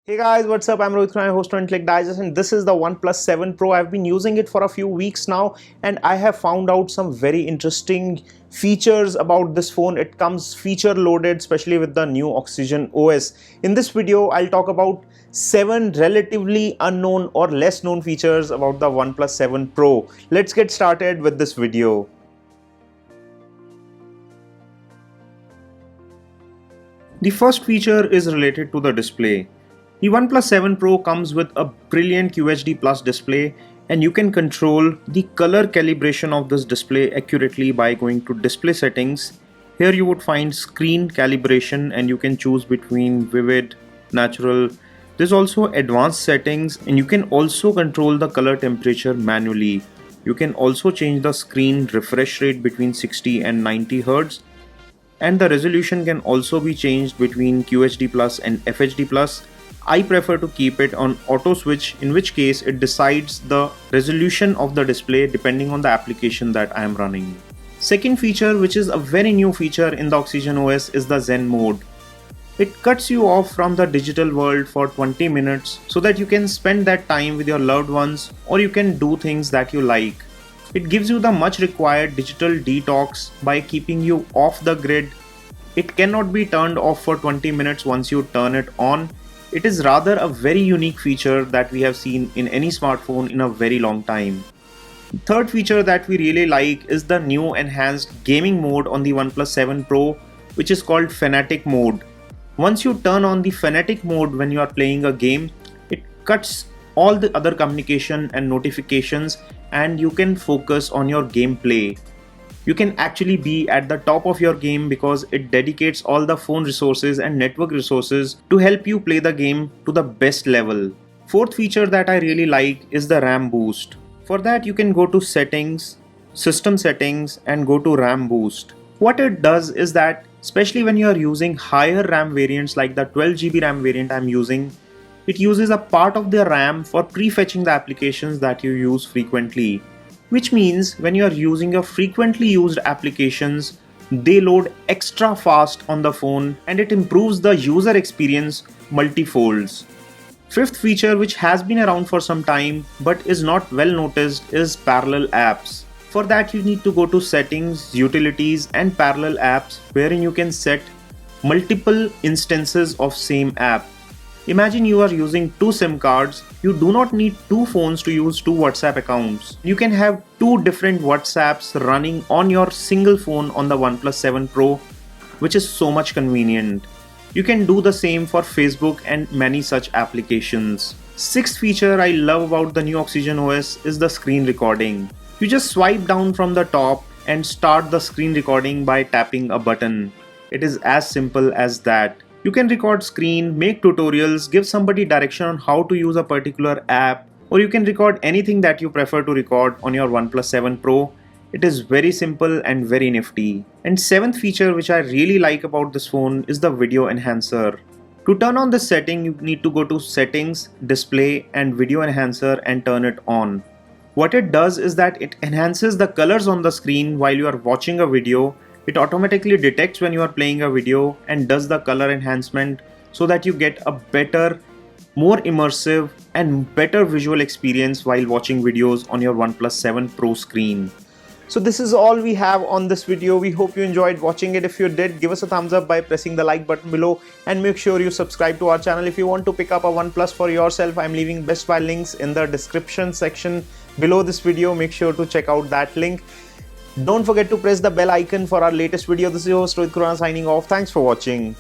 Hey guys, what's up? I'm Rohit Khurana, host of Intellect Digest, and this is the OnePlus 7 Pro. I've been using it for a few weeks now, and I have found out some very interesting features about this phone. It comes feature loaded, especially with the new Oxygen OS. In this video, I'll talk about 7 relatively unknown or less known features about the OnePlus 7 Pro. Let's get started with this video. The first feature is related to the display. The OnePlus 7 Pro comes with a brilliant QHD Plus display, and you can control the color calibration of this display accurately by going to display settings. Here you would find screen calibration and you can choose between vivid, natural. There's also advanced settings and you can also control the color temperature manually. You can also change the screen refresh rate between 60 and 90 Hz, and the resolution can also be changed between QHD Plus and FHD Plus. I prefer to keep it on auto switch, in which case it decides the resolution of the display depending on the application that I am running. Second feature, which is a very new feature in the Oxygen OS, is the Zen Mode. It cuts you off from the digital world for 20 minutes so that you can spend that time with your loved ones, or you can do things that you like. It gives you the much required digital detox by keeping you off the grid. It cannot be turned off for 20 minutes once you turn it on. It is rather a very unique feature that we have seen in any smartphone in a very long time. The third feature that we really like is the new enhanced gaming mode on the OnePlus 7 Pro, which is called Fanatic Mode. Once you turn on the Fanatic Mode when you are playing a game, it cuts all the other communication and notifications and you can focus on your gameplay. You can actually be at the top of your game because it dedicates all the phone resources and network resources to help you play the game to the best level. Fourth feature that I really like is the RAM boost. For that you can go to settings, system settings, and go to RAM boost. What it does is that, especially when you are using higher RAM variants like the 12GB RAM variant I'm using, it uses a part of the RAM for prefetching the applications that you use frequently. Which means when you are using your frequently used applications, they load extra fast on the phone and it improves the user experience multifolds. Fifth feature, which has been around for some time but is not well noticed, is parallel apps. For that you need to go to settings, utilities, and parallel apps, wherein you can set multiple instances of same app. Imagine you are using 2 SIM cards. You do not need 2 phones to use 2 WhatsApp accounts. You can have 2 different WhatsApps running on your single phone on the OnePlus 7 Pro, which is so much convenient. You can do the same for Facebook and many such applications. Sixth feature I love about the new Oxygen OS is the screen recording. You just swipe down from the top and start the screen recording by tapping a button. It is as simple as that. You can record screen, make tutorials, give somebody direction on how to use a particular app, or you can record anything that you prefer to record on your OnePlus 7 Pro. It is very simple and very nifty. And seventh feature which I really like about this phone is the video enhancer. To turn on this setting, you need to go to settings, display, and video enhancer and turn it on. What it does is that it enhances the colors on the screen while you are watching a video. It automatically detects when you are playing a video and does the color enhancement so that you get a better, more immersive and better visual experience while watching videos on your OnePlus 7 Pro screen. So this is all we have on this video. We hope you enjoyed watching it. If you did, give us a thumbs up by pressing the like button below and make sure you subscribe to our channel. If you want to pick up a OnePlus for yourself, I'm leaving Best Buy links in the description section below this video. Make sure to check out that link. Don't forget to press the bell icon for our latest video. This is your host Rohit Khurana signing off. Thanks for watching.